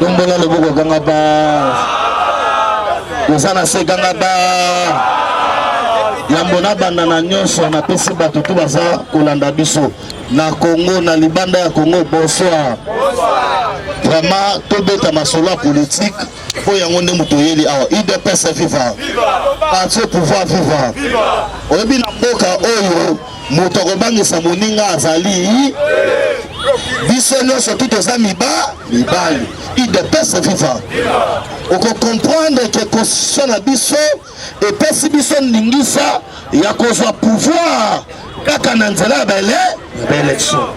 Tombola le boko gangaba. Ozana se gangaba. Yambona banana nyonso na pesi bato tu baza kolanda biso na Congo na libanda ya Congo. Bonsoir. Vraiment tobeta masolo politique po yango nde muto yeli awa IDPS viva. Parti au pouvoir viva. Oyebi na mboka oyo moto kobangisa moninga azali biso nyonso tout oza mibali IDPS viva. Oko comprendre que constitution na biso epesi biso ndingisa ya kozwa pouvoir kaka na nzela ya baélection.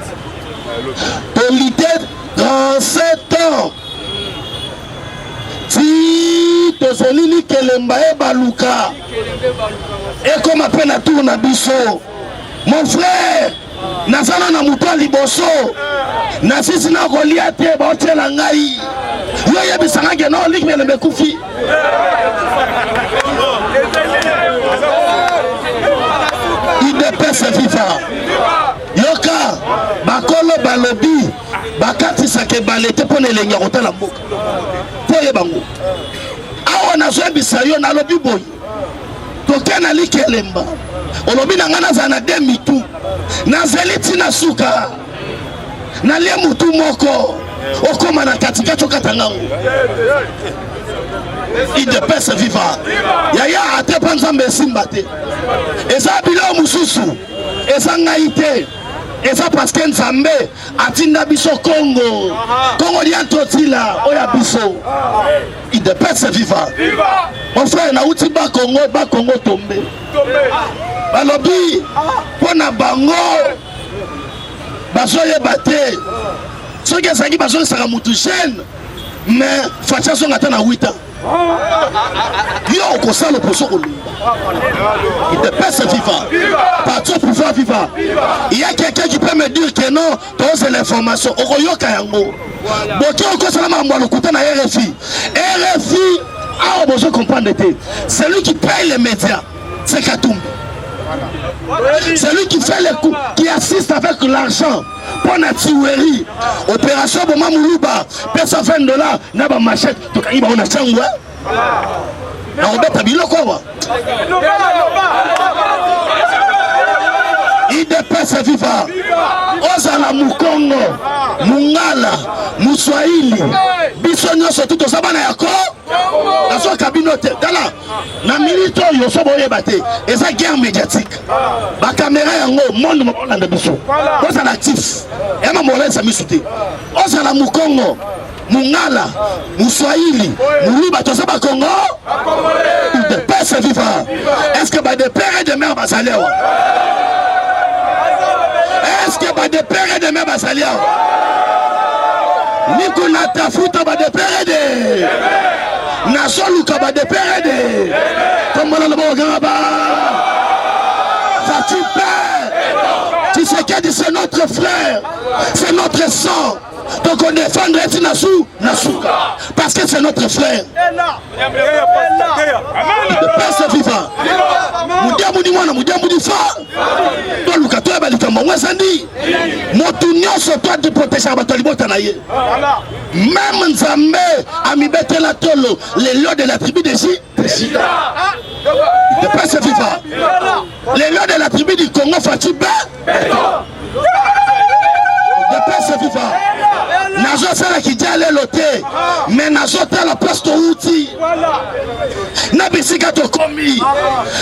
Polité dans 7 ans si tozolili kelemba ebaluka ekoma pe na tour na biso. Mon frère nazana na muto liboso na sisi na kolia te baotiela ngai yo yebisanga ke no likmele mekufi IDPS viva. Yoka bakolo balobi bakatisa ke balete pona elenga kotala mboka poye bango awa nazoyebisa yo nalobi boyi tokena likelemba olobi na nga naza na demitu nazeli tina suka nalie mutu moko okoma na katikati okata ngango. IDPS viva. Yaya ate pa nzambe esimba te. Eza bilo mususu eza ngai te. Eza paske nzambe atinda biso Congo. Congo liantotila oya biso. IDPS viva. Mon frère na uti ba Congo tombe. Balobi pona bango bazoye bate. Soki ezangi bazoye saka mutu jeune mais facha songa ta na 8 ans. Yo kosala poso kolumba. IDPS viva. Parti au pouvoir viva. Il y a quelqu'un qui peut me dire que non, c'est l'information. Okoyoka yango. Boki okosala mambo lokuta na RFI. RFI a besoin de comprendre. C'est lui qui paye les médias. C'est Katumbi. C'est lui qui fait les coups, qui assiste avec l'argent pour la tuerie. Opération Boma Moulouba, paie $120, n'a pas machette. Donc il va en acheter un ouais. On va t'habiller quoi? IDPS viva. Ozala Mukongo, Mungala, Muswahili, Bisonyo surtout au Sabana Yako. Dans son cabinet, na milito yo so boye bate eza guerre médiatique ba caméra yango monde mo landa biso boza actif et ma molène sa misouté oza la Mukongo Mungala Muswahili Muluba to ba Congo de paix vivant. Est-ce que ba de père et de mère basalewa? Est-ce que ba de père et de mère basalewa? Niko na tafuta ba de père et de Nasoluka ba de PRD. Comme on le Gaba. Ça tu perds. Tu sais qu'il dit c'est notre frère. C'est notre sang. Donc on défendrait Nassou, Nasuka. Parce que c'est notre frère. De paix vivant. Moudiamoudi mwana, moudiamoudi fa. Toi Luka, toi Balikamba, moi Sandi. Motunio sur toi de protéger Abatolibota naye. Même Nzambe, Amibete la Tolo, les lions de la tribu de Shida. De paix vivant. Les lions de la tribu du Congo Fatibé. De paix vivant. Nazo sala ki jale lote mais nazo ta la place to uti na bisika to komi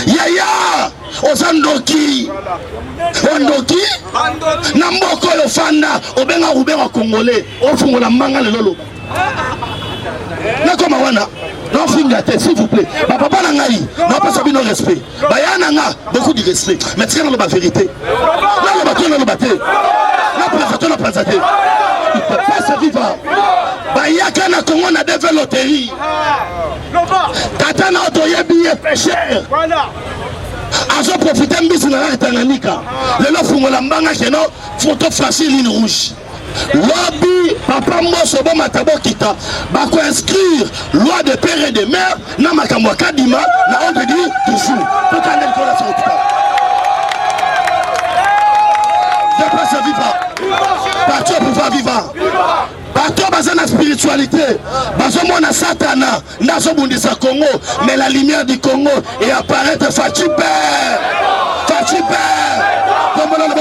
yaya ozandoki ondoki na mboko yo fanda obenga congolais ofungola manga lelo na koma wana non finga tête s'il vous plaît papa na ngai na pas sabino respect bayana nga beaucoup de respect mais tiens la vérité na le bateau na le bateau na présenté IDPS viva. Bayaka na Congo na développé. Tata na otoye billet pêcheur. Azo profiter mbisi na Tanganyika. Lelo fungola mbanga keno photo facile ligne rouge. Lobby papa Moso bo matabo kita ba ko inscrire loi de père et de mère na makambo kadima na on te dit toujours. Tout en décoration tout. IDPS viva. Parti au pouvoir vivant. bato baza na spiritualité bazomona satana ndazobundisa Congo, mais la lumière du Congo et apparaître Fachi Père comme le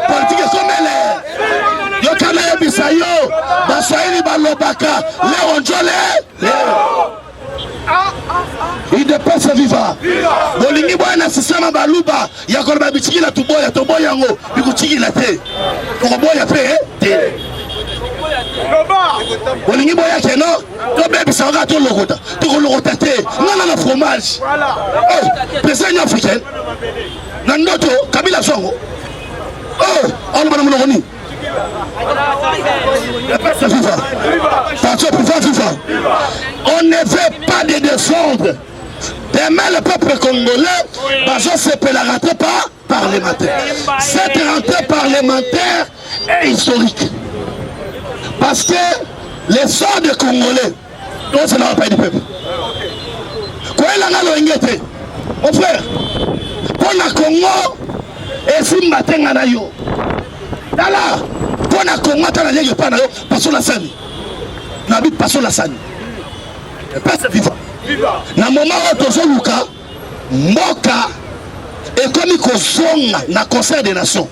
politique comme elle yo kana yebisa yo baswahili balobaka leo njole il dépasse viva bolingi bwana sisema baluba ya koloba bichikila tuboya toboya ngo bikuchikila te toboya pe te bolingi boya keno to bebisa nga to lokota te ngana na fromage président africain na ndoto Kabila Songo on va nous donner. On ne veut pas de descendre. Demain, le peuple congolais va se rater par parlementaire. Cette rentrée parlementaire est historique. Parce que les sorts des Congolais, on ne va pas du peuple. Quoi est-ce que mon frère, pour le Congo, et si matin na yo dala pona Congo tala yeye pa na yo paso la sani na bi paso la sani pesa viva na moment où tozo luka mboka et comme kozonga na Conseil des Nations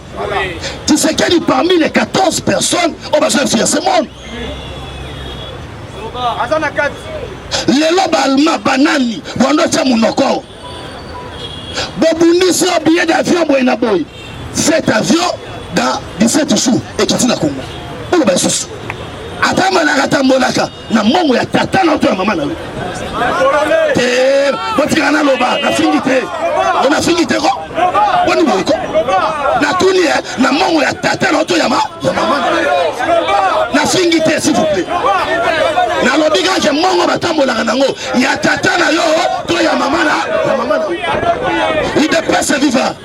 tu sais qu'il parmi les 14 personnes on va se faire ce monde lelo balma banani bondo cha munoko Bobundisi un billet d'avion boyna boy. Cet avion dans 17 jours et qui na Congo. On va sous. Atama na ratambolaka na mongo ya tata na to mama na. Eh, botika na loba na fingite. On a fingite ko? Boni boyko. Na tuni na mongo ya tata na to ya mama. Na fingite s'il vous plaît. Na lobiga ke mongo batambolaka nango ya tata na yo to ya mama na. Il dépasse vivant.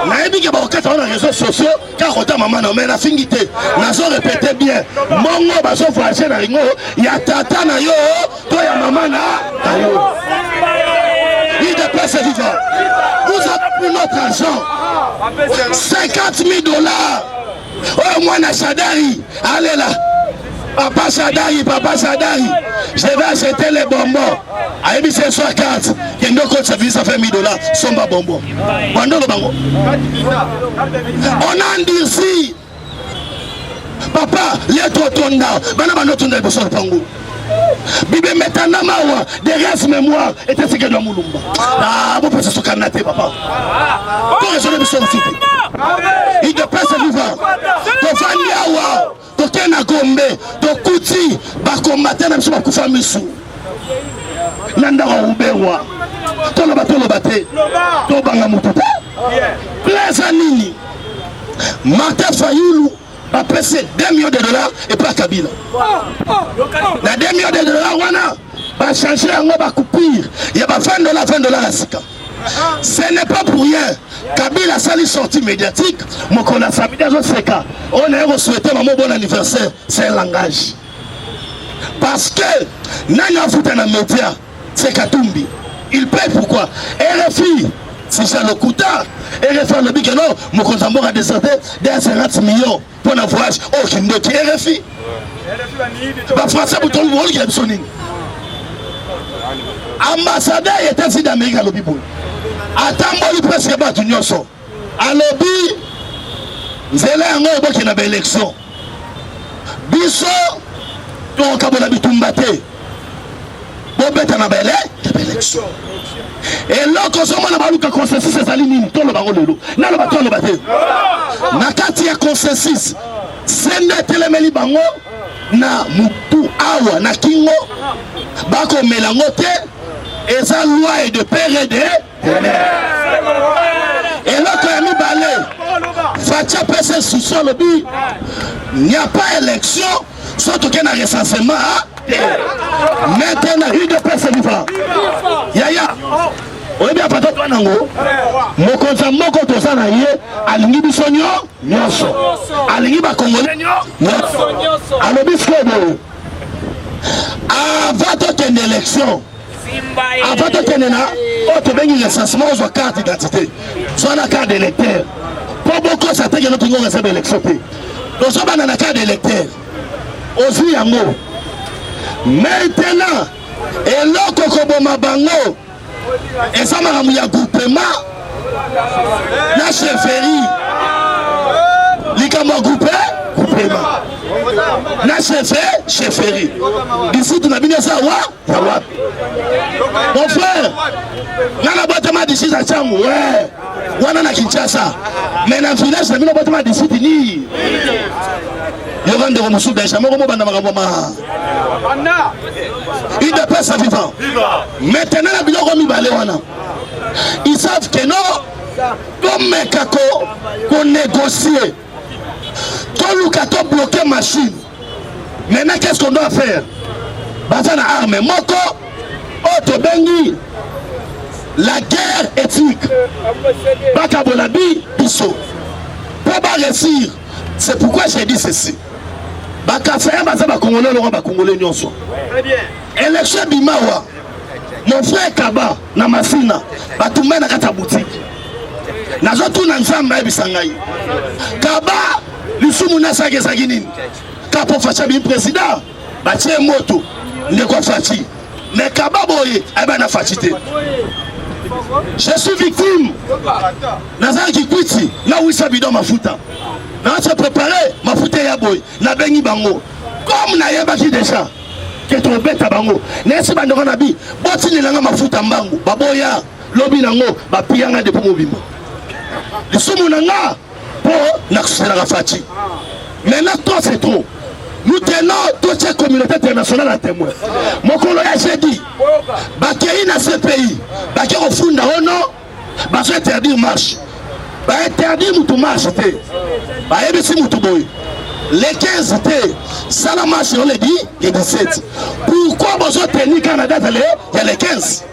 Na ebi ke ba okata na réseaux sociaux car ota mama na mais na fingite. Na zo répéter bien. Mongo ba so voyager na ringo ya tata na yo to ya mama na yo. Il dépasse vivant. Vous avez pris notre argent. 50 000 $. Oh moi na Sadari. Allez là. Papa Sadari, je vais acheter les bonbons. Aïe, c'est 60. Il y a une autre service, ça fait 1 000 $. Somba bonbons. On a endurci. Papa, les totonda. Banabano tonda de son pango. Bibe metana mawa, derrière ce mémoire, et c'est ce que doit moulumba. Ah, vous pensez ce qu'on a été, papa. Pour raisonner de son fils. Il dépasse le vivant. To Fandiawa, to Kena Gombe, to Kuti, Bakomate, na msuma kufa misu. Nanda wa ubewa. To lo bate. To banga mututa. Plaza nini. Martin Fayulu va passer 2 millions de $, et pas Kabila. Na 2 millions de $, wana va changer un va coupure. Il y a $20 à Sika. Ce n'est pas pour rien. Kabila sali sortie médiatique. Mon qu'on a famille dans ce cas. On a souhaité maman bon anniversaire. C'est un langage. Parce que Nana Foutana média, c'est Katumbi. Il paye pourquoi? RFI, c'est ça le Kouta. RFI le big non, mon compte a descendu d'un 50 millions pour un voyage. Oh, qui ne qui RFI. Bah français pour tout le monde qui a besoin. Ambassadeur États-Unis d'Amérique à l'Obiboul. Attends-moi presque pas tout nyoso. À l'Obi, Zélé en haut qui n'a pas élection. Bisso, donc à mon habitum batté. Bobet en a belle élection. Et là, quand on a baluka consensus, c'est ça l'ini, tout le baron de l'eau. N'a le bâton le batté. Nakati ya consensus. C'est net les meli bango. Na mutu awa na kingo. Bako melangote. Et sa loi est de père et de mère. Et là, quand il y a balai, Fatia PC sous son lobby, il n'y a pas élection, surtout qu'il y a un recensement. Maintenant, il y a personne qui va. Yaya, on est bien pas toi, Nango. Mon compte, mon compte, ça n'a rien. Alingi Bissonio, Nyoso. Alingi Bakongolais, Nyoso. Alors, Biscobo. Avant qu'il y ait une élection, avant de tenir là, on te donne un recensement aux cartes d'identité. Soit la carte d'électeur. Pour beaucoup, ça fait que notre réserve élection. tozwa na carte d'électeur ozwi yango maintenant eloko koboma bango eza makambo ya groupement na chefferie likambo ya groupement na chefferie d'ici tunabini eza ya wapi mon frère ngana botama d'ici za changu wana na Kinshasa mais na village na bino botama d'ici ni yoka ndeko mosusu besha moko mobanda makambo ma il dépasse sa vivant maintenant na biloko mibale wana ils savent que non tomeka ko négocier toluka to bloquer machine. Maintenant qu'est-ce qu'on doit faire? Baza na arme moko auto bengi la guerre ethnique baka bolabi biso pour pas réussir. C'est pourquoi j'ai dit ceci. Baka faire baza ba congolais le ba congolais nyonso. Très bien. Élection bimawa. Mon frère Kaba na Masina batumba na kata boutique. Nazo tuna nzamba ebisangai. Kaba lisumu na sage nini. Kapo facha bi président batie moto ndeko fachi. Mais Kaba boye aba na fachite. Je suis victime. Nazar kikwiti na wisa bidon mafuta. Na se préparer mafuta ya boy na bengi bango. Comme na yeba ki déjà que to beta bango. Nesi bandoko na bi boti nilanga mafuta mbangu. Baboya lobi nango ba pianga de pomobimba. Lisumu nanga po na kusela la fachi. Maintenant toi c'est trop. Nous tenons toute cette communauté internationale à témoin. Mon collègue a dit, Bakei dans ce pays, Bakei au fond d'un non, Bakei interdire marche. Bakei interdire moutou marche. Bakei si moutou boy. Les 15 étaient, ça la marche, on les dit, les 17. Pourquoi vous avez tenu Canada, il y a les 15?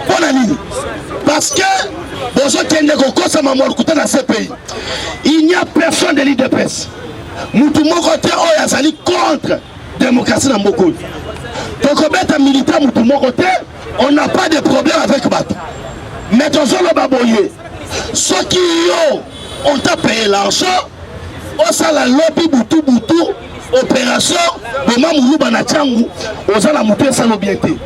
Pour la ligne. Parce que vous avez tenu dans ce pays. Il n'y a personne de l'IDPS. Moutou mokote oyo azali contre démocratie na moko. Donc beta militaire moutou mokote, on n'a pas de problème avec bato. Mais tozolo baboye. Ceux qui ont payé l'argent, on s'est la lobby boutou opération de mamoulou bana changu, on s'est la mouté sans l'objectif.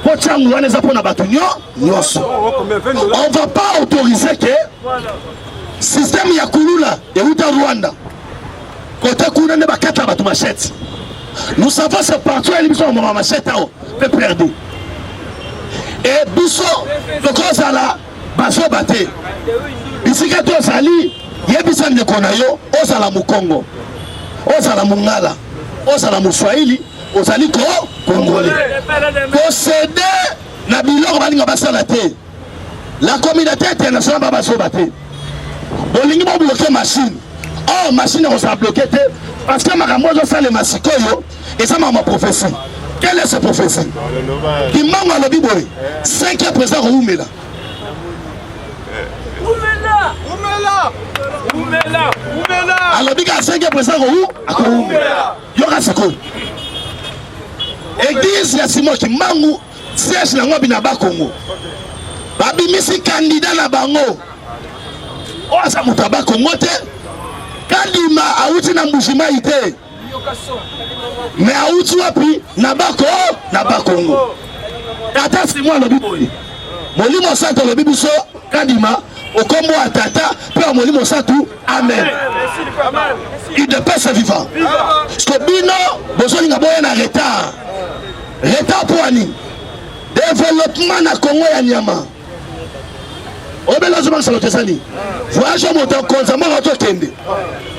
Pour changu wana za pona bato nyonso. On va pas autoriser que système ya kulula ya uta Rwanda. Nous savons ce partout et l'émission de machette peut perdre. Et Bisso, le cause à la baso bate. Ici, quand on s'allie, il y a besoin de Konayo, on s'ala Mukongo, on s'ala Mungala, on s'ala Mouswahili, on s'ala Congolais. Posséder la bilan de la communauté internationale va baso bate. On va bloquer machine. Oh, machine on s'est bloqué parce que ma camarade ça les masikoyo et ça m'a prophétie. Quelle est cette prophétie? Qui manque à l'objet 5e président Oumela. Alors dit qu'à 5e président Oumela. Yoka seko. Église ya Simon qui mangu siège na ngwa bina ba Congo. Babi misi candidat na bango. O sa mutaba Congo te. Kadima auti na mbushima ite. Mais auti wapi na Bakongo. Tata si moi lobi boy. Molimo santo lobi biso kadima okombo atata pe molimo santo amen. Il dépasse vivant. Parce que bino bozo nga boya na retard. Retard pour ani. Développement na Congo ya nyama. Obela zuma salotesani. Voyage au moteur constamment kende.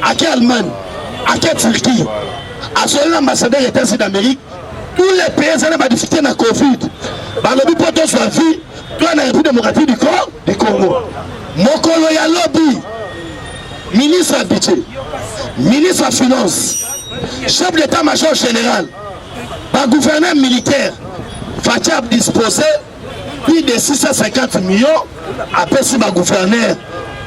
À Allemagne, à Turquie, à son ambassadeur États-Unis d'Amérique, tous les pays ont difficulté dans la Covid. Le but pour soit vu, toi la République démocratique du Congo. Mokolo ya lobby, ministre du budget, ministre des finances, chef d'état-major général, gouverneur militaire, Fatia disposé plus de 650 millions après si ma gouverneur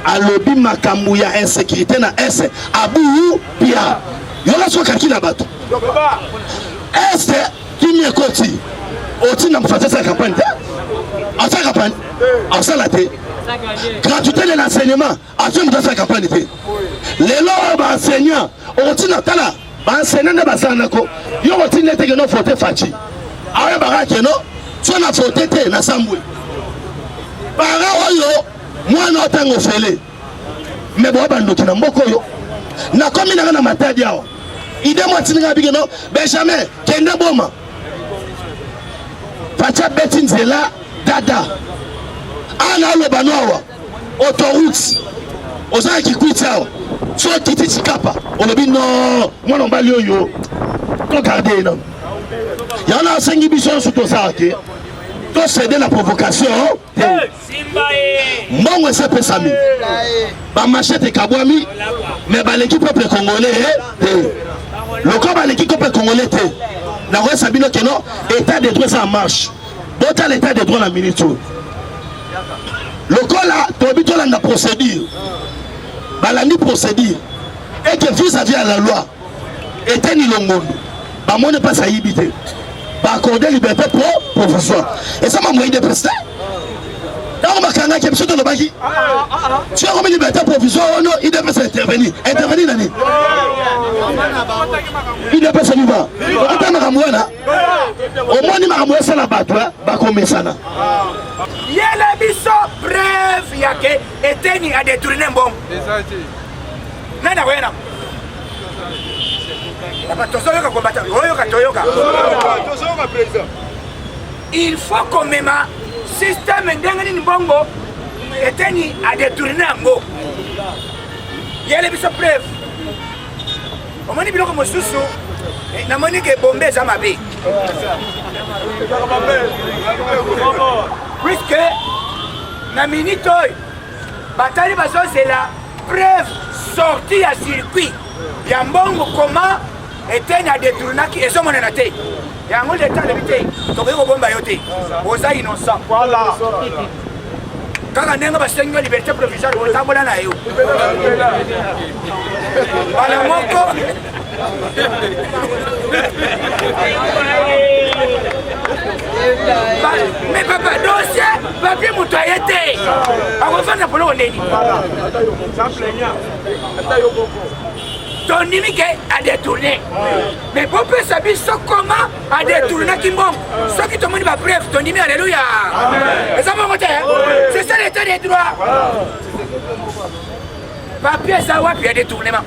a lobby makambu ya insécurité na S Abou Pia. Yola so kaki na bato. S kimi ekoti. Oti na mfata sa campagne. Asa campagne. Asa la te. Gratuité de l'enseignement. As-tu me faire campagne? Les lois enseignants, on tient à tala. Enseignant de Basanako, yo on tient que non faut te fachi. Awe barake non, tu na faut te na sambwe. Para yo, moi non tango fele. Mais bon bando ki na mboko yo. Na komi na matadi yao. Ide mo tinga bige no, Benjamin, kende boma. Facha beti nzela dada. Ana lo banoa. Autoroute. Oza ki kwitao. So kiti chikapa. Olobi non, moi non bali yo. Regardez non. Yana sengi biso sur to ça OK. To céder la provocation. Mbongo se pesami. Ba machete kabwami, mais ba l'équipe peuple congolais le corps ba l'équipe peuple congolais na ko sabino que non état de droit ça marche. D'autant l'état de droit la minute. Le corps là to bito la procédure. Ba la ni procédure et que vis-à-vis à la loi était ni longondo. Ba mon pas ça yibité. Ba accorder liberté pour professeur. Et ça m'a moyen de prester. Donc, on va qui est le baki. Tu as remis liberté provisoire, non, il devait s'intervenir. Intervenir, Nani. Il devait se vivre. On t'a maramouana. Au moins, il m'a ramoué ça là-bas, toi, bakomé ça là. Il y a la biso, bref, il y a que Eteni a détourné un bon. Nana, voilà. Il faut qu'on même système ndengani mbongo Eteni a détourné un mot. Il y a les biso preuve. On m'a dit biloko mosusu na moni ke bombe za mabe. Puisque na minute batali bazo c'est la preuve sortie à circuit. Ya mbongo comment Eteni a détourné qui est mon naté. Ya ngol l'état de vité. To ko bomba yote. Oza innocent. Voilà. Kaka nenga basenga liberté provisoire on tambola na yo. Bala moko. Mais papa dossier papier mutoyete. Akofana polo ndeni. Ton limite a détourné. Mais pour que ça puisse comment a détourné Kimbom. Ceux qui te montrent ma preuve, ton limite, alléluia. Et ça va monter. C'est ça l'état des droits. Papier, ça va, puis il y a détournement.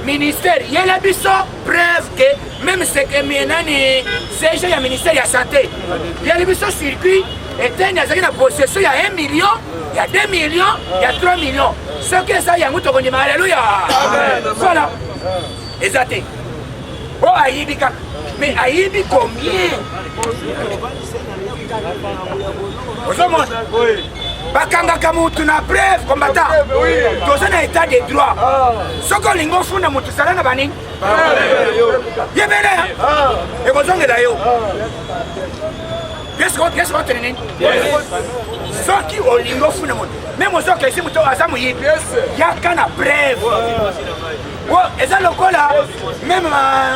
Ministère, il y a la biso, preuve que même ce que Ménani, c'est déjà le ministère de la santé. Il y a le biso circuit. Et il y a une possession, il y a 1 million, il y a 2 millions, il y a 3 millions. Ce que ça, il y a un autre qui alléluia. Voilà. Exact. Oh, Aïbika. Mais Aïbi combien? Bakanga kamutu na preuve combattant. Dans un état de droit. Ce qu'on lingo funda mutu salana bani. Yebele. Et vous avez d'ailleurs. Qu'est-ce qu'on tenait? Ceux qui ont lingo funda mutu. Même ceux qui sont mutu azamu yib. Ya kana preuve. Et ça le cola. Même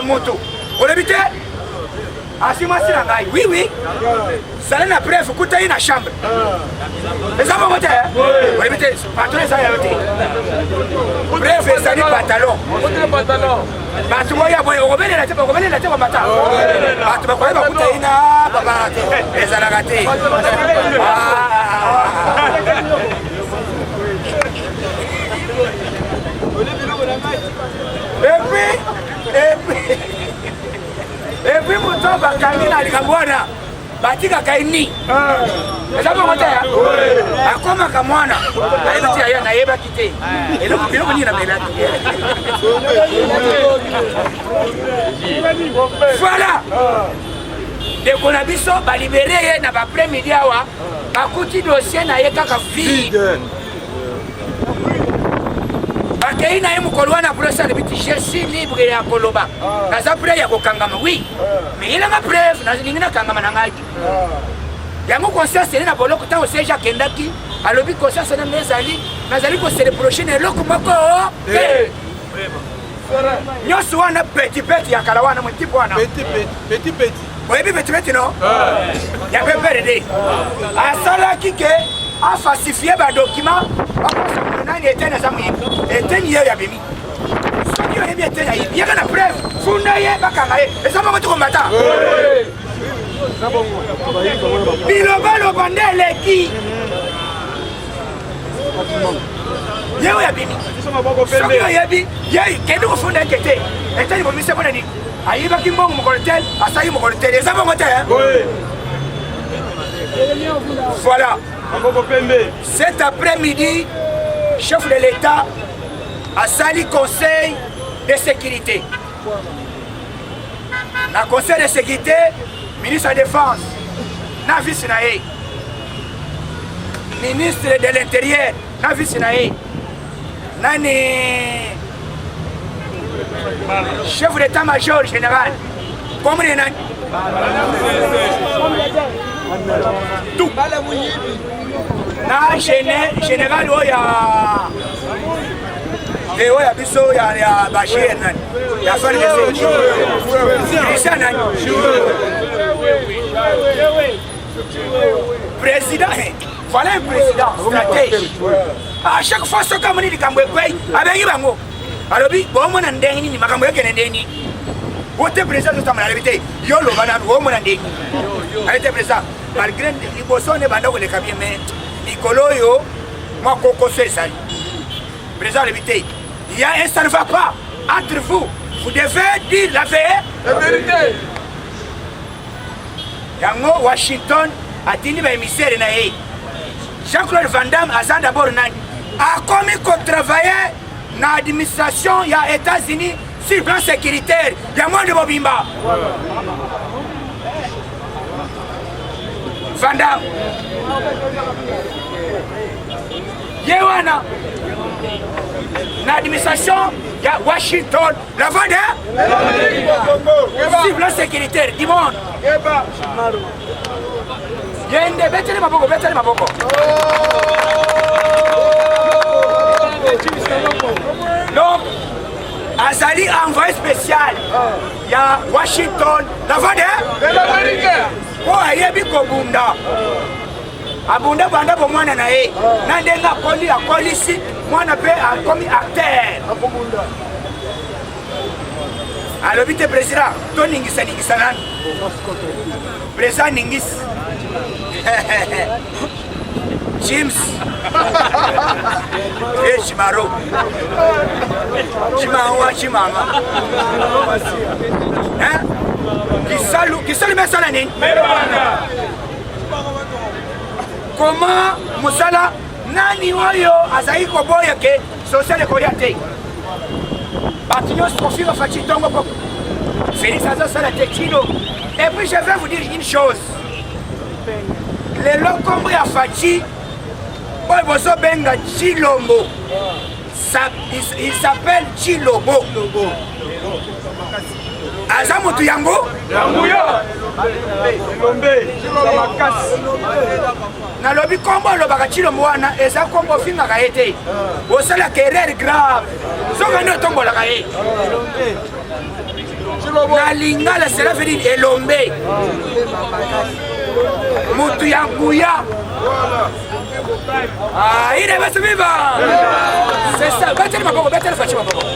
mutu. On l'habite. Asima silangai. Oui oui. Ça n'a preuve kuta ina chambre. Et ça va voter. On l'habite. Patron ça y a voté. Preuve ça dit pantalon. Pantalon. Batu moya boy obele la tête bata. Batu bakoye bakuta ina baba. Eza la gâté. Et puis mon temps va gagner dans les Gabouana. Batika Kaini. Et ça va monter. À quoi ma Kamwana? Elle dit à Yana Eba quitter. Et là, vous venez la médaille. Voilà. Dès qu'on a vu ça, va libérer dans l'après-midi. À côté de dossier, il y a quelques filles. Bakei na yemu kolwana procès de biti je suis libre ya koloba. Kaza preuve ya kokangama oui. Mais il a ma preuve na ningina kangama na ngai. Yango conscience na boloko ta oseja kendaki alobi conscience na mezali nazali ko se reprocher na loko moko. Nyoso wana petit ya kalawana mo tipo wana. Petit. Oui, petit non. Ya peut perdre. Asala kike a falsifié ba document ba nani était na zamu était ni ya bemi soki yo bien était ya yaka na preuve funda ye bakanga ye eza moko to combattant biloba lo bandele ki yewe ya bimi soki yo yebi ye kedu ko funda kete était ni bo mise bona ni ayiba ki mbongo mokolitel asayi mokolitel eza bongo te voilà. Cet après-midi, chef de l'État a sali conseil de sécurité. Dans le conseil de sécurité, ministre de la Défense, Navi Sinae, ministre de l'Intérieur, Navi Sinae, Nani, chef d'état-major général, comme les Nani. Tout. Na général oya oya biso ya Bachir nani ya fali de nani président voilà un président stratège à chaque fois ce comme ni kamwe kwai abengi bango alobi bomo na ndengi ni makambo yake ndeni wote président tutamana lebite yo lo bana bomo na ndengi arrêtez président malgré les bossons ne bandent les cabines mais Nicoloyo moi coco c'est ça président l'éviter il y a un ça ne va pas entre vous devez dire la vérité yango Washington a tenu ba émissaire na ye Jean-Claude Van Damme a d'abord a commis qu'on travaillait dans l'administration il y a États-Unis sur le plan sécuritaire il y a moins de Bobimba Van Damme Yewana l'administration il y a Washington la Vendée sur la sécurité du monde Yende betele maboko donc Azali envoyé spécial il y a Washington la Vendée oh ayebi kobunda abunda banda bo mwana na ye na ndenga akolisi mwana pe akomi acteur alobi te président to ningisa nani président ningis James Chimaro Chimama hein Kisalu mesala nini comment musala nani oyo azali koboya ke social ekolia te bato nyonso profil bafaci ntongo poko Félix azosala te kilo et puis je vais vous dire une chose lelo kombo ya faci oyo bozobenga Chilombo il s'appelle Chilobo aza motu yango nalobi kombo olobaka Chilombo wana eza kombo ofingaka ye te osalaka erreur grave soki nde otombolaka ye na lingala cela veut dire elombe motu ya nguya il est venu vivant c'est ça betele maboko betele faci maboko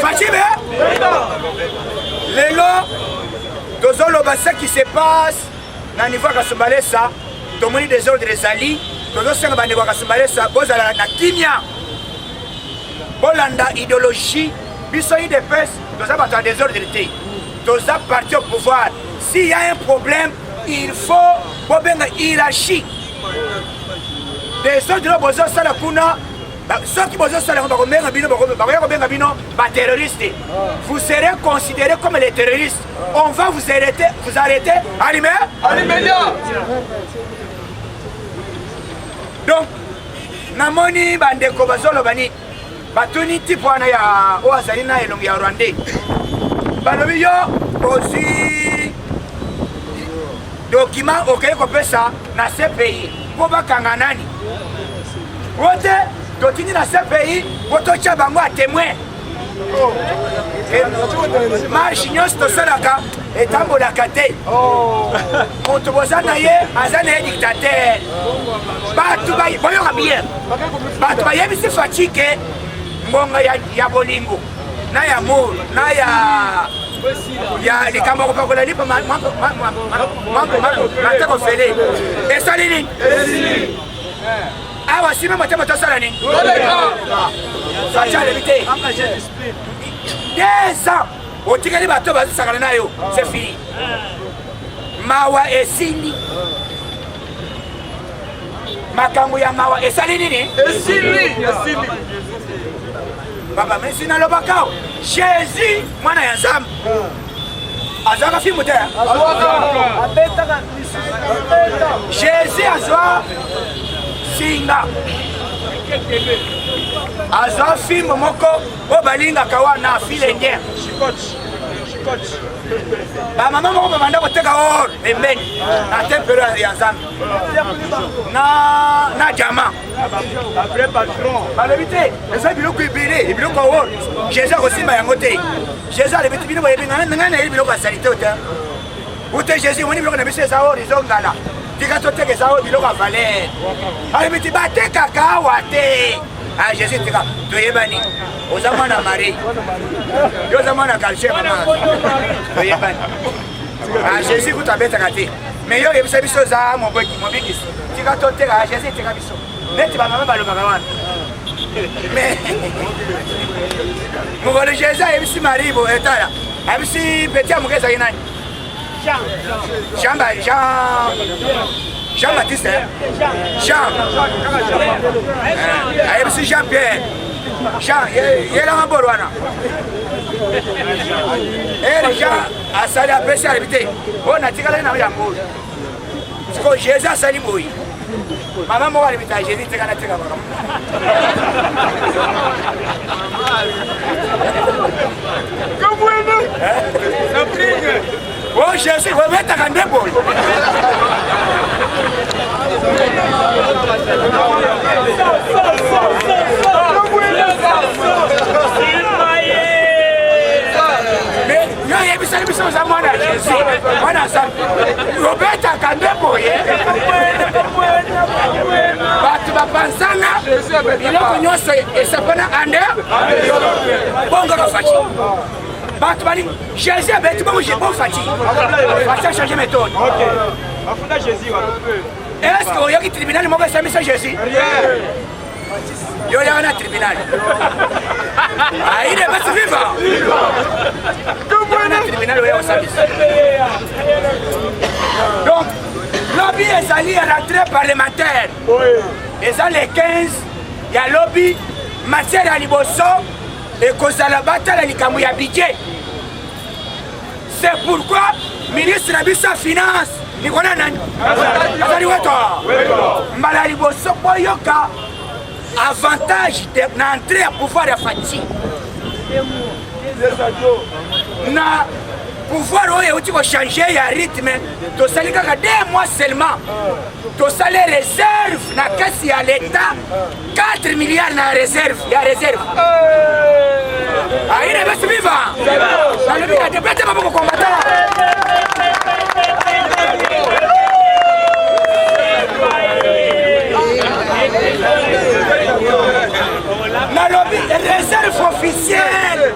Fatime lelo tozoloba ce qui se passe na niveau ya Kasumbalesa tomoni désordre ezali tozosenga bandeko ya Kasumbalesa bozala na kimia bolanda idéologie biso UDPS toza bato ya désordre te toza parti au pouvoir s'il y a un problème il faut bobenga hiérarchie désordre bozosala kuna ceux qui bakobenga bino terroristes, vous serez considérés comme les terroristes. On va vous arrêter à l'immédiat. Donc, namoni bandeko bazolo bani batuni tipo wana ya oazali na elongi ya Rwandais. Balobi yo aussi document okeye kopesa na CPI po bakanga nani. Wote totini na CPI wotocha bango a témoin marche nyonso tosalaka etambolaka te moto boza na ye aza na ye dictateur bato boyoka bien bato bayebisi faci ke mbongo ya bolingo na ya mor na ya likambo kopakola lipa mateko fele esali nini awa sime matema tosala nini faci alebi te 2 ans otikali bato bazosakana na yo c'est fini mawa esili makambo ya mawa esali nini esili papa mesi nalobaka Jésus mwana ya nzambe azwaka filmu te Jésus azwa singa azwa filmu moko oyo balingaka wana file indien bamama moko babanda koteka or pembeni na tempelo ya nzambe na jama balobi te eza biloko ebele ebiloko or Jésus akosimba yango te Jésus alobi te bino boyebi ngai nayebi biloko ya salite o te ute Jésus omoni biloko na biso eza or ezongala tika toteka eza or biloko ya valer alobi te batekaka awa te Jésus tika toyebani oza mwana Marie yo oza mwana calcium mama toyebani Jésus kuta abetaka te mais yo oyebisa biso oza mobikisi tika toteka Jésus etika biso neti bamama balobaka wana mais mokolo Jésus ayebisi Marie bo etala ayebisi peti ya moke ezali nani Jean Baptiste Jean ayebisi Jean Pierre Jean yelanga bolo wana Jean asali apesi alebi te oyo natikala na yango siko Jésus asali boyi mama moko alebi ta Jésus teka nateka makambo oh Jésus webetaka nde boyi yo yebisali biso oza mwana Jésus mwana nzambe obetaka nde boye bato bapanzanga biloko nyonso esapana ande bongaka faci bato bali Jésus abeti bongo faci faci a changé méthode est-ce que oyoki tribunal moko esamisa Jésus yo yaka na tribunal aide basi viva na tribunal oyo osamisa donc lobby ezali ya rentrée parlementaire eza le 15 ya lobby matière ya liboso ekozala batala likambo ya budget c'est pourquoi ministre na biso ya finance nikona nani azali weto mbala liboso boyoka avantage na entrée ya pouvoir ya Faci na pouvoir oyo euti kochange ya rythme tosali kaka 2 mois seulement tosali réserve na kasi ya l'état 4 milliards na réserve aine basi viva nalobi ka depete maboko kombata nalobi réserve officielle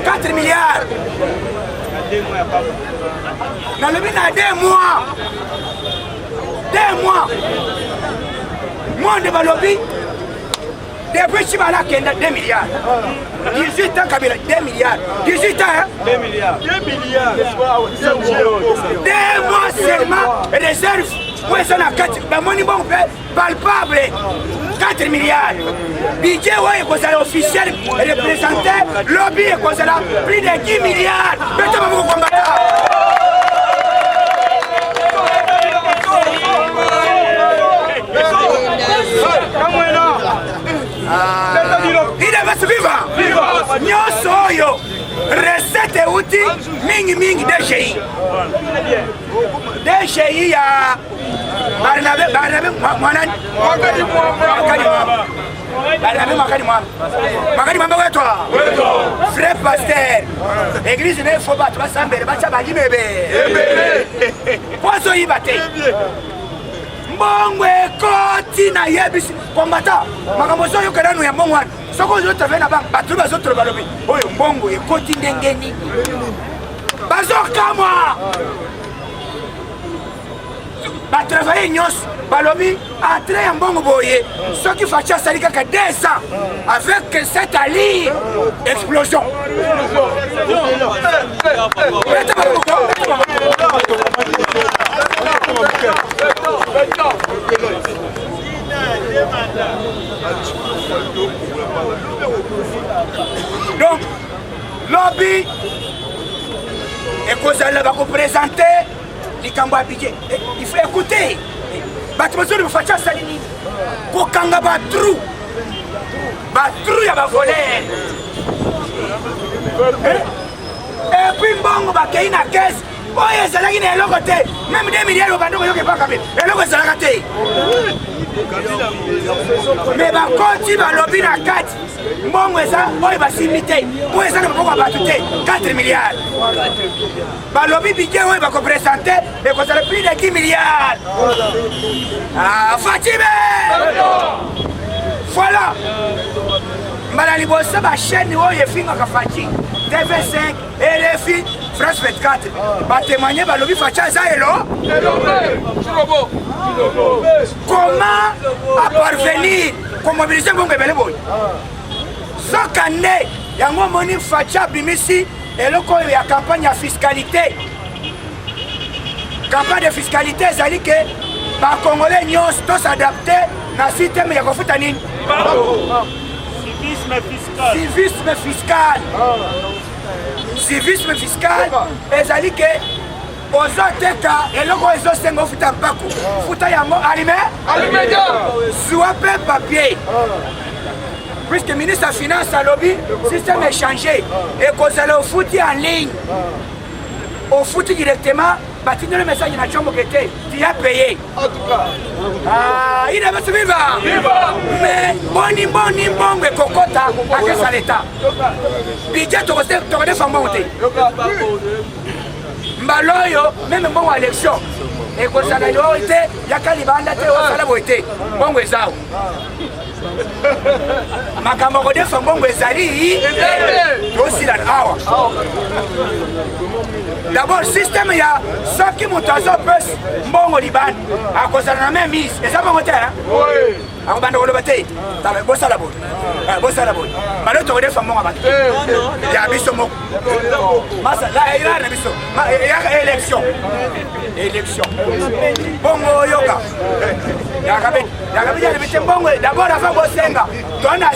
4 milliards nalobi na 2 mois monde balobi depuis Chibala kenda 2 milliards 18 ans Kabila 2 milliards 18 ans 2 milliards 2 mois seulement réserve pour ça na 4 ba moni bon palpable 4 milliards budget ouais kozala officiel représenté lobby kozala plus de 10 milliards beta ba ko kombata viva nyonso oyo recette euti mingi DGI ya Barnabe mwanani Balabe Makani Mwamba. Makani Mwamba wetwa. Frère pasteur. Église ne faut pas toi sambere bacha baji bebe. Pozo yibate. Mbongwe koti na yebisi kombata. Makambo so yo kana no ya mbongwa. Soko zo travena ba batu ba zo balobi. Oyo mbongo ekoti ndengeni. Bazo kamwa. Ba travailler nyos balobi entrée en bongo boye ce qui fait ça que 2 ans avec cette ali explosion donc lobby et cause elle va vous présenter likambo ya budget il faut écouter bato bazoli bafacha salini kokanga batru ya bavoleur et puis mbongo bakei na caisse oyo ezalaki na eloko te même 2 milliards bandoko yoke paka be eloko ezalaka te mais bakoti balobi na kati mbongo eza oyo basimbi te oyo ezaka maboko ya bato te 4 milliards balobi budget oyo bakopresente ekozala plus de 10 milliards Fatime voilà mbala liboso bachaîne oyo efingaka Fati TV5 RFI France 24 batémoigné balobi Facha eza elo comment parvenir komobiliser mbongo ebele boye soka nde yango moni Facha bimisi eloko oyo ya campagne ya fiscalité campagne de fiscalité ezali ke bakongolais nyonso tosadapte na systeme ya kofuta nini civisme fiscal ezali ke ozoteka eloko ezosenga ofuta mpako futa yango alime zwa mpe papier puisque ministre ya finance alobi système échangé ekozala ofuti en ligne ofuti directement batindele message na chombo kete tu as payé il va se vivre mais boni mbongo ekokota akesa leta budget tokode fa mbongo te mbalo oyo meme mbongo élection ekozala yo te yaka libanda te osala boye te mbongo ezao makambo kodefa mbongo ezali tosilana awa d'abord système ya soki moto azopesa mbongo libanda akozala na même mise eza mbongo te akobanda koloba te bosala boye balo tokodefa mbongo bato ya biso moko masala na biso yaka élection bongo oyoka yakabidi alibite mbongo d'abord avant bosenga tona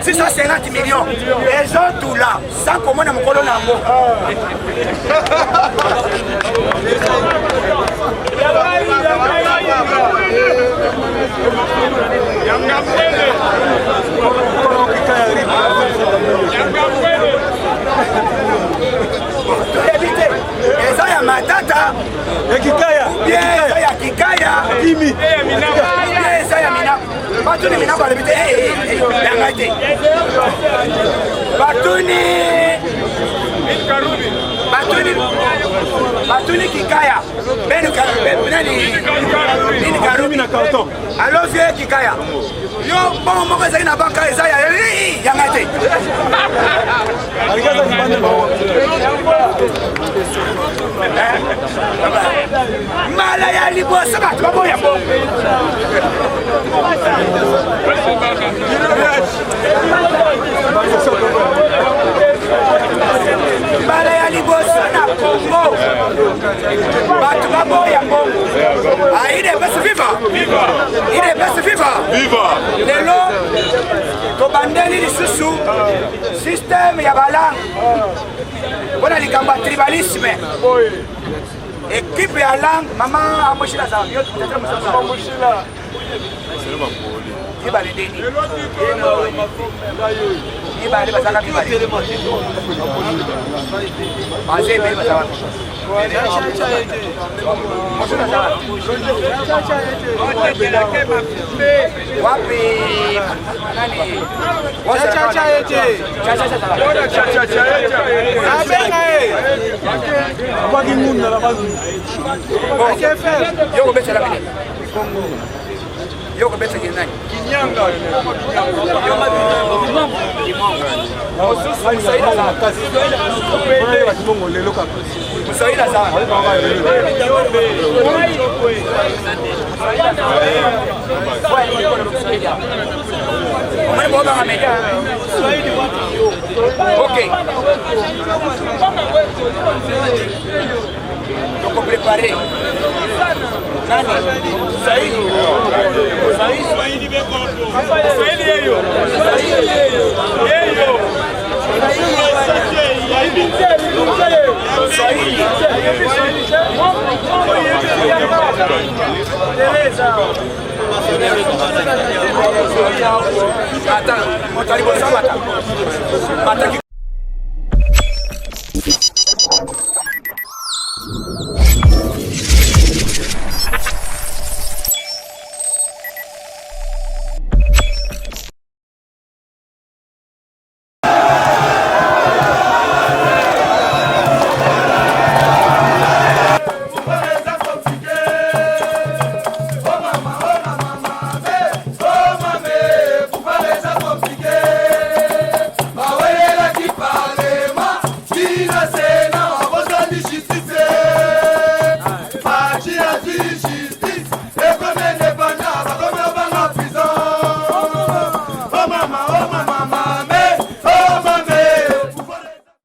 650 millions ezotula sans komona mokolo nango eza ya matata eza ya kikaya eza ya mina batuni mina balobite yanga te batuni kikaya nini karubi na carton alo vie kikaya yo bongo moko ezali na banka eza yanga te mala ya liboso bato baboya bongo mala ya liboso na Congo bato baboya bongo il est best viva lelo tobandeli lisusu système ya balangue mpona likambo ya tribalisme équipe ya langue mama amoshila za mibale ndeni mibale bazaka mibale baze ebele bazaka wapi nani yoko besa la yoko besa nani kinyanga ok. Donc on préparer. Attends,